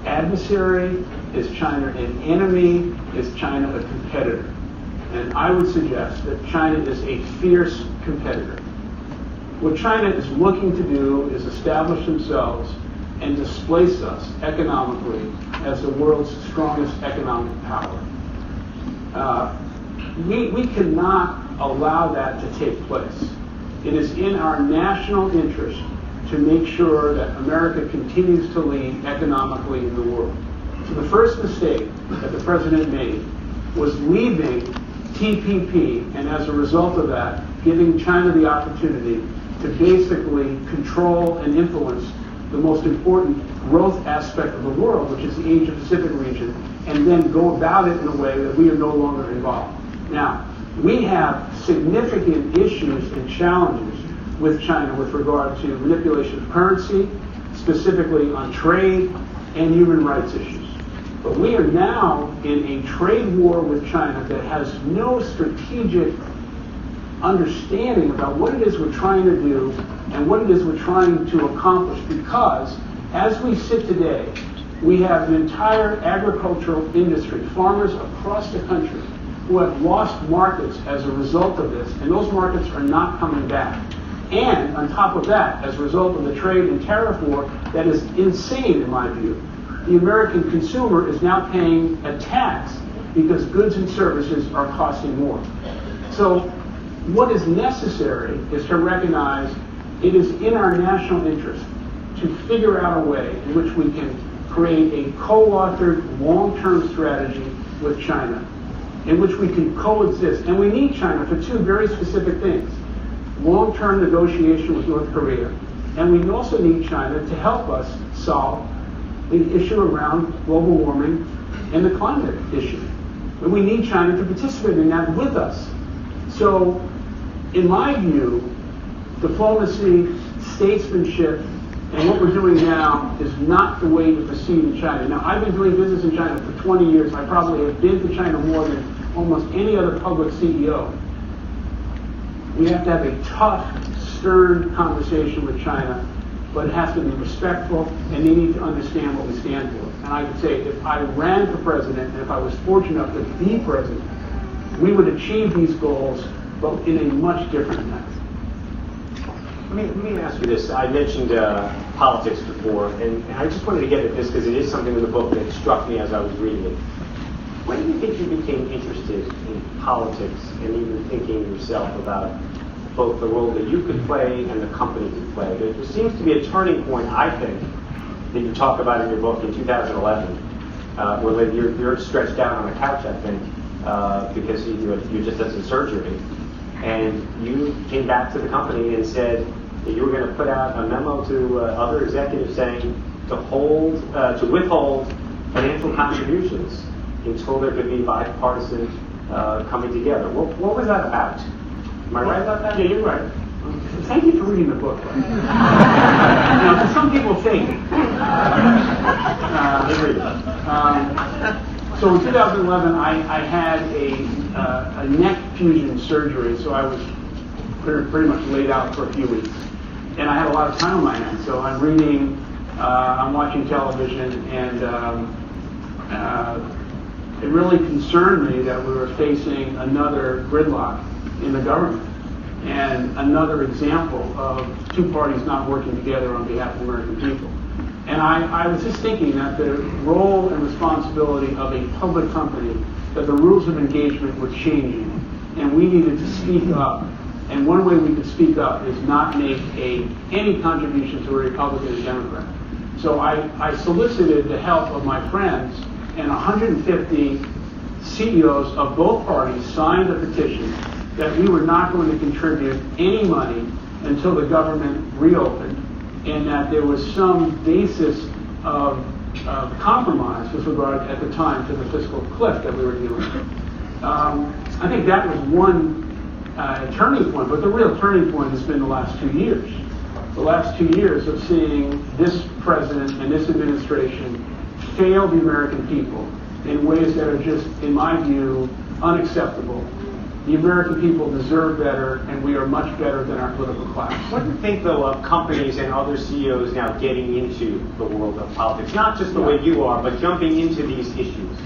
adversary? Is China an enemy? Is China a competitor? And I would suggest that China is a fierce competitor. What China is looking to do is establish themselves and displace us economically as the world's strongest economic power. We cannot allow that to take place. It is in our national interest to make sure that America continues to lead economically in the world. So the first mistake that the president made was leaving TPP, and as a result of that, giving China the opportunity to basically control and influence the most important growth aspect of the world, which is the Asia-Pacific region, and then go about it in a way that we are no longer involved. Now, we have significant issues and challenges with China with regard to manipulation of currency, specifically on trade and human rights issues. But we are now in a trade war with China that has no strategic understanding about what it is we're trying to do and what it is we're trying to accomplish, because as we sit today, we have an entire agricultural industry, farmers across the country, who have lost markets as a result of this, and those markets are not coming back. And on top of that, as a result of the trade and tariff war that is insane in my view, the American consumer is now paying a tax because goods and services are costing more. So what is necessary is to recognize it is in our national interest to figure out a way in which we can create a co-authored long-term strategy with China, in which we can coexist. And we need China for two very specific things: long-term negotiation with North Korea, and we also need China to help us solve the issue around global warming and the climate issue. And we need China to participate in that with us. So, in my view, diplomacy, statesmanship, and what we're doing now is not the way to proceed in China. Now, I've been doing business in China for 20 years. I probably have been to China more than almost any other public CEO. We have to have a tough, stern conversation with China, but it has to be respectful, and they need to understand what we stand for. And I would say if I ran for president, and if I was fortunate enough to be president, we would achieve these goals, but in a much different manner. Let me ask you this. I mentioned politics before, and I just wanted to get at this because it is something in the book that struck me as I was reading it. When do you think you became interested in politics and even thinking yourself about both the role that you could play and the company could play? There seems to be a turning point, I think, that you talk about in your book in 2011, where you're stretched out on a couch, I think, because you just had some surgery, and you came back to the company and said that you were going to put out a memo to other executives saying to withhold financial contributions until there could be bipartisan coming together. What was that about? Am I right about that? Yeah, you're right. Thank you for reading the book. Now, some people think. So in 2011, I had a neck fusion surgery, so I was pretty much laid out for a few weeks. And I had a lot of time on my hands, so I'm reading, I'm watching television, and it really concerned me that we were facing another gridlock in the government and another example of two parties not working together on behalf of the American people. And I was just thinking that the role and responsibility of a public company, that the rules of engagement were changing, and we needed to speak up. And one way we could speak up is not make any contribution to a Republican or Democrat. So I solicited the help of my friends, and 150 CEOs of both parties signed a petition that we were not going to contribute any money until the government reopened, and that there was some basis of compromise with regard at the time to the fiscal cliff that we were dealing with. I think that was one turning point, but the real turning point has been the last 2 years. the last 2 years of seeing this president and this administration fail the American people in ways that are just, in my view, unacceptable. The American people deserve better, and we are much better than our political class. What do you think, though, of companies and other CEOs now getting into the world of politics? Not just the way you are, but jumping into these issues.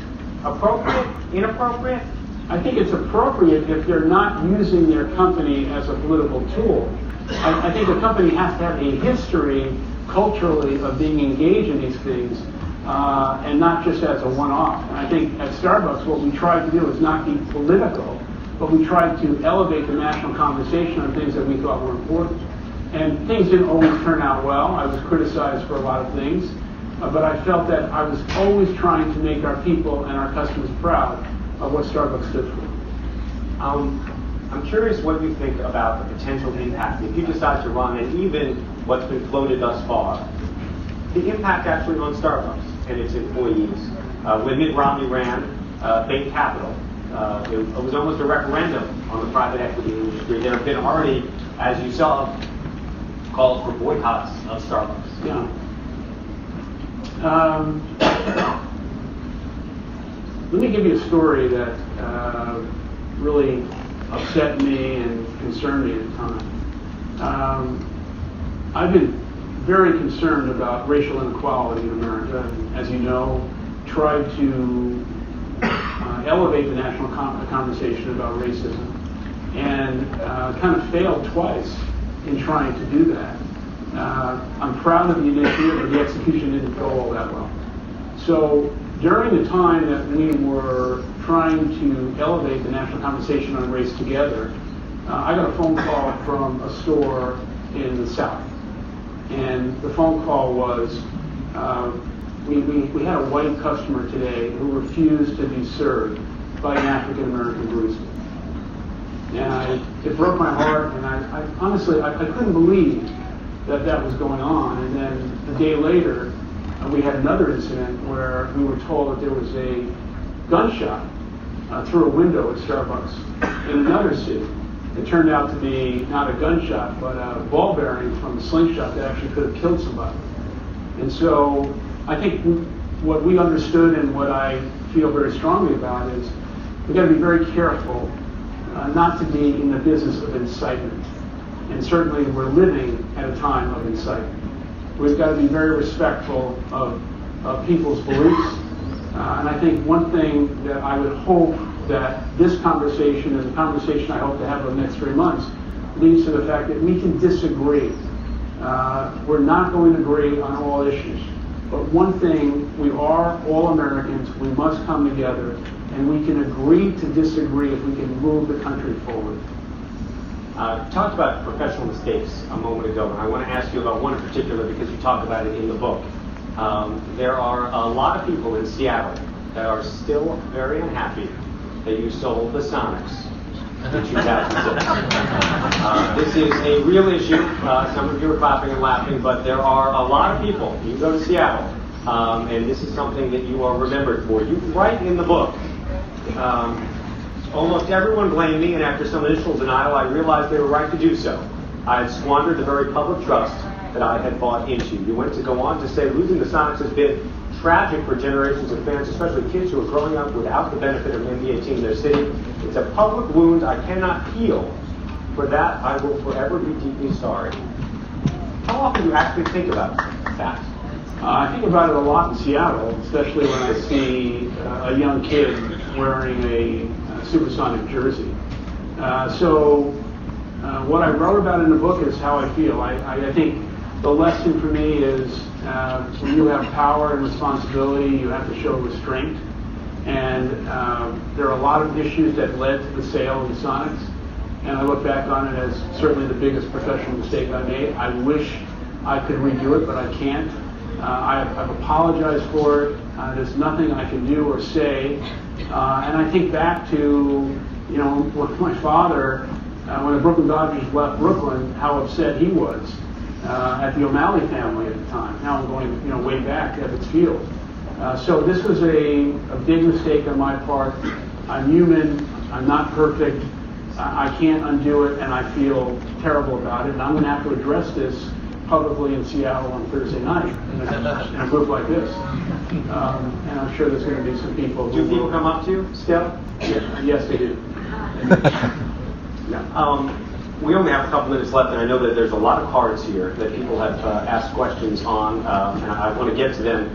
Appropriate? Inappropriate? I think it's appropriate if they're not using their company as a political tool. I think a company has to have a history, culturally, of being engaged in these things, and not just as a one-off. And I think at Starbucks, what we try to do is not be political, but we tried to elevate the national conversation on things that we thought were important. And things didn't always turn out well. I was criticized for a lot of things, but I felt that I was always trying to make our people and our customers proud of what Starbucks stood for. I'm curious what you think about the potential impact, if you decide to run, and even what's been floated thus far, the impact actually on Starbucks and its employees. When Mitt Romney ran, Bain Capital, it was almost a referendum on the private equity industry. There have been already, as you saw, calls for boycotts of Starbucks. Yeah. Let me give you a story that really upset me and concerned me at the time. I've been very concerned about racial inequality in America, and as you know, tried to elevate the national conversation about racism, and kind of failed twice in trying to do that. I'm proud of the initiative, but the execution didn't go all that well. So during the time that we were trying to elevate the national conversation on race together, I got a phone call from a store in the South. And the phone call was, we had a white customer today who refused to be served by an African-American barista. And it broke my heart, and I honestly, I couldn't believe that that was going on. And then a day later, we had another incident where we were told that there was a gunshot through a window at Starbucks in another city. It turned out to be not a gunshot, but a ball bearing from a slingshot that actually could have killed somebody. And so I think what we understood and what I feel very strongly about is we've got to be very careful not to be in the business of incitement. And certainly we're living at a time of incitement. We've got to be very respectful of people's beliefs. And I think one thing that I would hope that this conversation and the conversation I hope to have over the next 3 months leads to the fact that we can disagree. We're not going to agree on all issues. But one thing, we are all Americans. We must come together, and we can agree to disagree if we can move the country forward. You talked about professional mistakes a moment ago, and I want to ask you about one in particular because you talk about it in the book. There are a lot of people in Seattle that are still very unhappy that you sold the Sonics in 2006. This is a real issue. Some of you are clapping and laughing, but there are a lot of people. You go to Seattle, and this is something that you are remembered for. You write in the book, almost everyone blamed me, and after some initial denial, I realized they were right to do so. I had squandered the very public trust that I had bought into. You went to go on to say, losing the Sonics has been tragic for generations of fans, especially kids who are growing up without the benefit of an NBA team in their city. It's a public wound I cannot heal. For that, I will forever be deeply sorry. How often do you actually think about that? I think about it a lot in Seattle, especially when I see a young kid wearing a Supersonic jersey. So what I wrote about in the book is how I feel. I think the lesson for me is when you have power and responsibility, you have to show restraint. And there are a lot of issues that led to the sale of the Sonics. And I look back on it as certainly the biggest professional mistake I made. I wish I could redo it, but I can't. I've apologized for it. There's nothing I can do or say. And I think back to, with my father, when the Brooklyn Dodgers left Brooklyn, how upset he was at the O'Malley family at the time. Now I'm going, way back to Ebbets Field. So this was a big mistake on my part. I'm human. I'm not perfect. I can't undo it, and I feel terrible about it. And I'm going to have to address this publicly in Seattle on Thursday night in a group like this. And I'm sure there's going to be some people. Do people come up to you still? Yeah, yes, they do. Yeah. We only have a couple minutes left, and I know that there's a lot of cards here that people have asked questions on, and I want to get to them.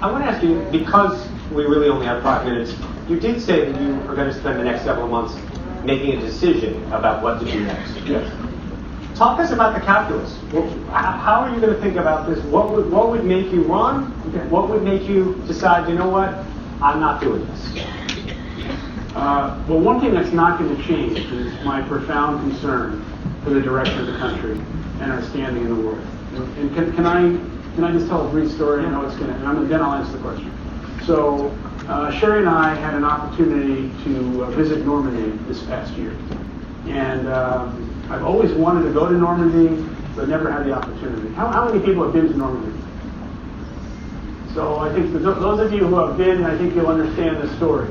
I want to ask you, because we really only have 5 minutes, you did say that you are going to spend the next several months making a decision about what to do next. Yes. Talk to us about the calculus. How are you going to think about this? What would make you run? What would make you decide, you know what, I'm not doing this? Well, one thing that's not going to change is my profound concern for the direction of the country and our standing in the world. And can I just tell a brief story? I know it's going to, and then I'll answer the question. So, Sherry and I had an opportunity to visit Normandy this past year. And I've always wanted to go to Normandy, but never had the opportunity. How many people have been to Normandy? So I think for those of you who have been, I think you'll understand the story.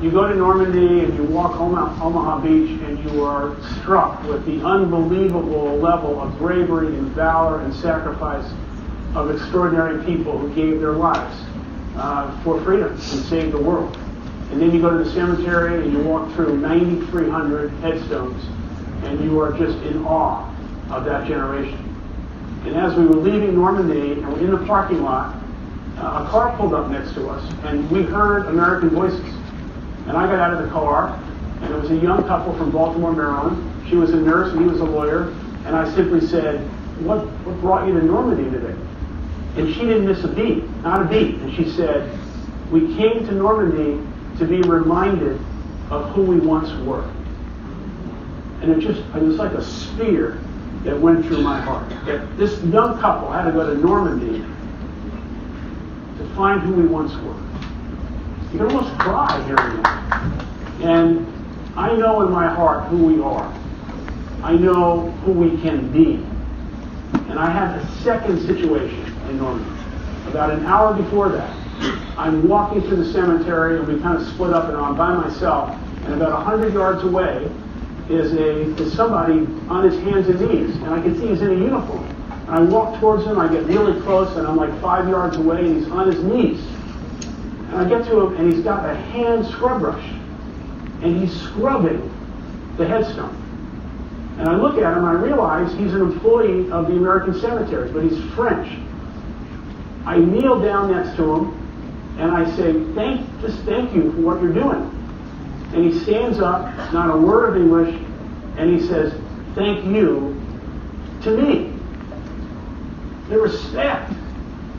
You go to Normandy and you walk Omaha Beach and you are struck with the unbelievable level of bravery and valor and sacrifice of extraordinary people who gave their lives for freedom and saved the world. And then you go to the cemetery and you walk through 9,300 headstones and you are just in awe of that generation. And as we were leaving Normandy and we're in the parking lot, a car pulled up next to us, and we heard American voices. And I got out of the car, and it was a young couple from Baltimore, Maryland. She was a nurse, and he was a lawyer. And I simply said, what brought you to Normandy today? And she didn't miss a beat, not a beat. And she said, we came to Normandy to be reminded of who we once were. And it was like a spear that went through my heart. That this young couple had to go to Normandy to find who we once were. You can almost cry hearing that. And I know in my heart who we are. I know who we can be. And I had a second situation in Normandy. About an hour before that, I'm walking through the cemetery and we kind of split up and I'm by myself. And about 100 yards away is somebody on his hands and knees. And I can see he's in a uniform. I walk towards him, I get really close, and I'm like 5 yards away, and he's on his knees. And I get to him, and he's got a hand scrub brush. And he's scrubbing the headstone. And I look at him, and I realize he's an employee of the American cemeteries, but he's French. I kneel down next to him, and I say, thank you for what you're doing. And he stands up, not a word of English, and he says, thank you to me. The respect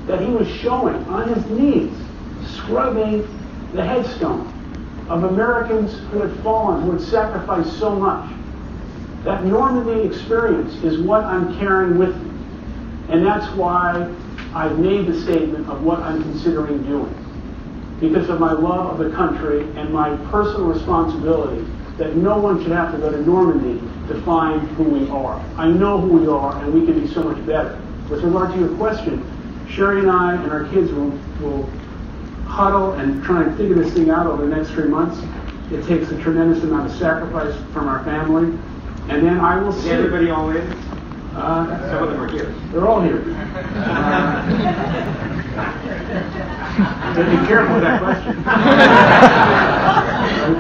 that he was showing on his knees, scrubbing the headstone of Americans who had fallen, who had sacrificed so much. That Normandy experience is what I'm carrying with me. And that's why I've made the statement of what I'm considering doing. Because of my love of the country and my personal responsibility that no one should have to go to Normandy to find who we are. I know who we are, and we can be so much better. With regard to your question, Sherry and I and our kids will huddle and try and figure this thing out over the next 3 months. It takes a tremendous amount of sacrifice from our family. And then I will see. Is everybody all in? Some of them are here. They're all here. Be careful with that question.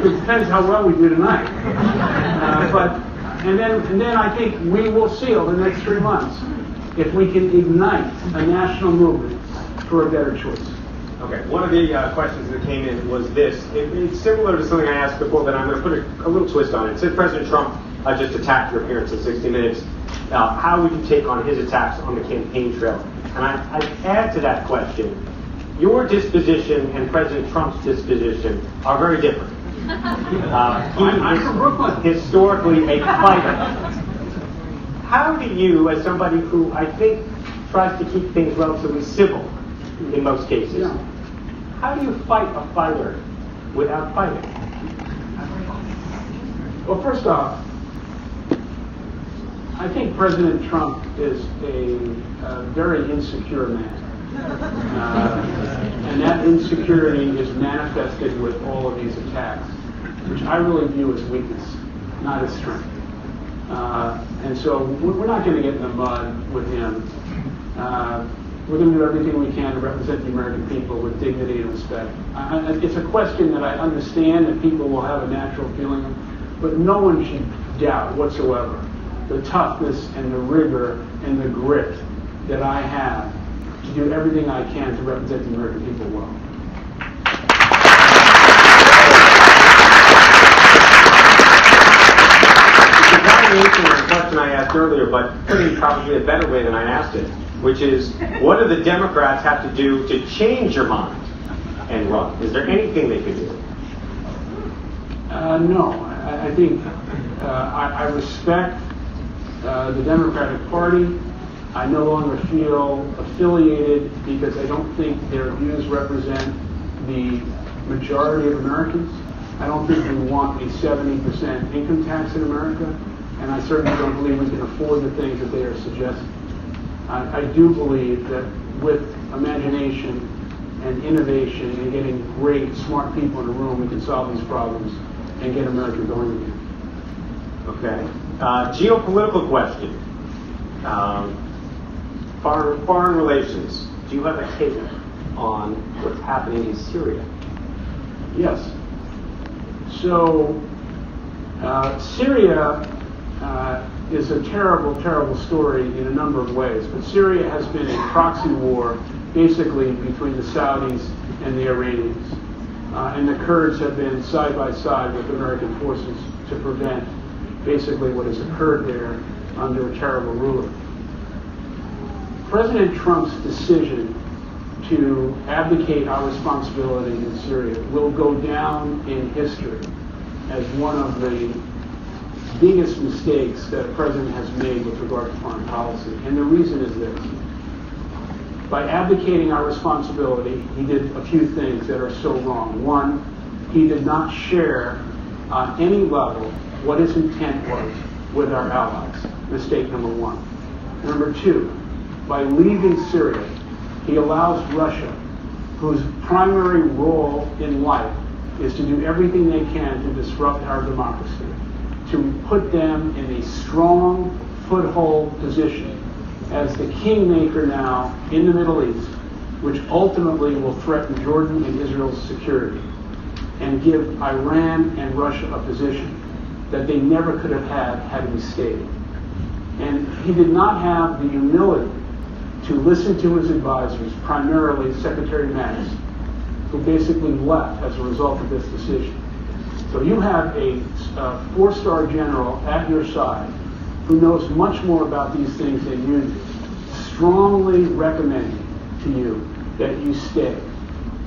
It depends how well we do tonight. And then I think we will see over the next 3 months if we can ignite a national movement for a better choice. Okay, one of the questions that came in was this. It's similar to something I asked before, but I'm going to put a little twist on it. It said President Trump just attacked your appearance in 60 Minutes. How would you take on his attacks on the campaign trail? And I add to that question, your disposition and President Trump's disposition are very different. I'm from Brooklyn. Historically a fighter. How do you, as somebody who I think tries to keep things relatively civil in most cases, how do you fight a fighter without fighting? Well, first off, I think President Trump is a very insecure man. And that insecurity is manifested with all of these attacks, which I really view as weakness, not as strength. And so we're not going to get in the mud with him. We're going to do everything we can to represent the American people with dignity and respect. It's a question that I understand that people will have a natural feeling of, but no one should doubt whatsoever the toughness and the rigor and the grit that I have to do everything I can to represent the American people well. Answering the question I asked earlier, but putting it probably a better way than I asked it, which is, what do the Democrats have to do to change your mind and run? Is there anything they could do? No. I think I respect the Democratic Party. I no longer feel affiliated because I don't think their views represent the majority of Americans. I don't think we want a 70% income tax in America. And I certainly don't believe we can afford the things that they are suggesting. I do believe that with imagination and innovation and getting great, smart people in a room, we can solve these problems and get America going again. Okay. Geopolitical question. Foreign relations. Do you have a take on what's happening in Syria? Yes. So, Syria is a terrible, terrible story in a number of ways. But Syria has been a proxy war, basically, between the Saudis and the Iranians. And the Kurds have been side by side with American forces to prevent basically what has occurred there under a terrible ruler. President Trump's decision to abdicate our responsibility in Syria will go down in history as one of the biggest mistakes that a president has made with regard to foreign policy. And the reason is this. By abdicating our responsibility, he did a few things that are so wrong. One, he did not share on any level what his intent was with our allies. Mistake number one. Number two, by leaving Syria, he allows Russia, whose primary role in life is to do everything they can to disrupt our democracy, to put them in a strong foothold position as the kingmaker now in the Middle East, which ultimately will threaten Jordan and Israel's security, and give Iran and Russia a position that they never could have had we stayed. And he did not have the humility to listen to his advisors, primarily Secretary Mattis, who basically left as a result of this decision. So you have a four-star general at your side who knows much more about these things than you do, strongly recommending to you that you stay.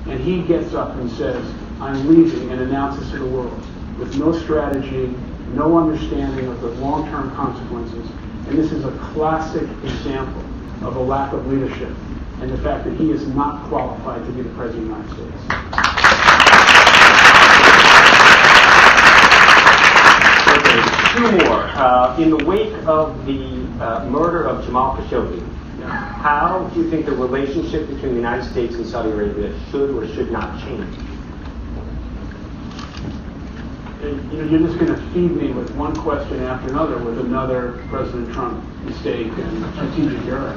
And he gets up and says, I'm leaving, and announces to the world with no strategy, no understanding of the long-term consequences. And this is a classic example of a lack of leadership and the fact that he is not qualified to be the President of the United States. Okay, two more. In the wake of the murder of Jamal Khashoggi, how do you think the relationship between the United States and Saudi Arabia should or should not change? You're just going to feed me with one question after another with another President Trump mistake and strategic error.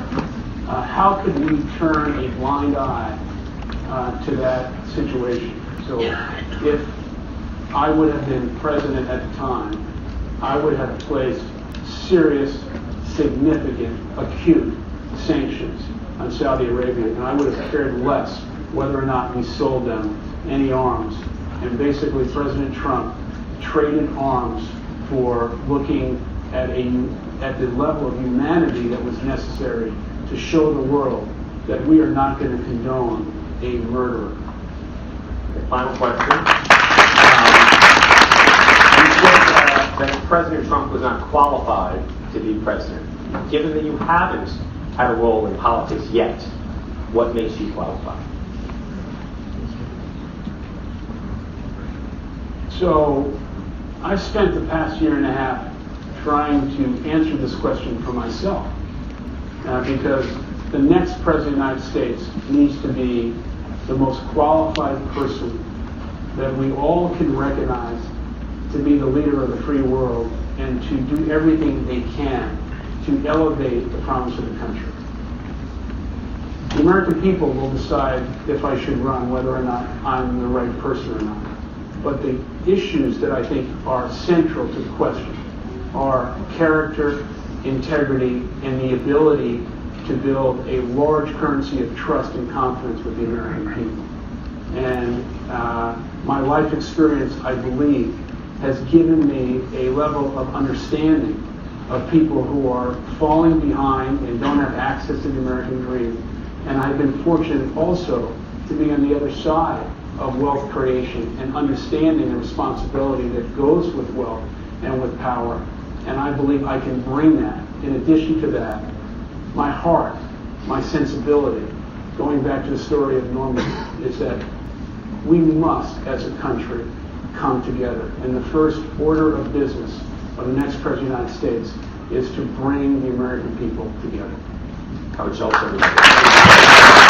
How could we turn a blind eye to that situation? So if I would have been president at the time, I would have placed serious, significant, acute sanctions on Saudi Arabia, and I would have cared less whether or not we sold them any arms. And basically, President Trump traded arms for looking at the level of humanity that was necessary to show the world that we are not going to condone a murderer. Okay, final question. You said that President Trump was not qualified to be president. Given that you haven't had a role in politics yet, what makes you qualified? So I've spent the past year and a half trying to answer this question for myself, because the next President of the United States needs to be the most qualified person that we all can recognize to be the leader of the free world and to do everything they can to elevate the promise of the country. The American people will decide if I should run, whether or not I'm the right person or not. But the issues that I think are central to the question are character, integrity, and the ability to build a large currency of trust and confidence with the American people. And my life experience, I believe, has given me a level of understanding of people who are falling behind and don't have access to the American dream. And I've been fortunate also to be on the other side of wealth creation and understanding the responsibility that goes with wealth and with power. And I believe I can bring that. In addition to that, my heart, my sensibility, going back to the story of Normandy, is that we must, as a country, come together. And the first order of business of the next President of the United States is to bring the American people together. Howard Schultz, everybody.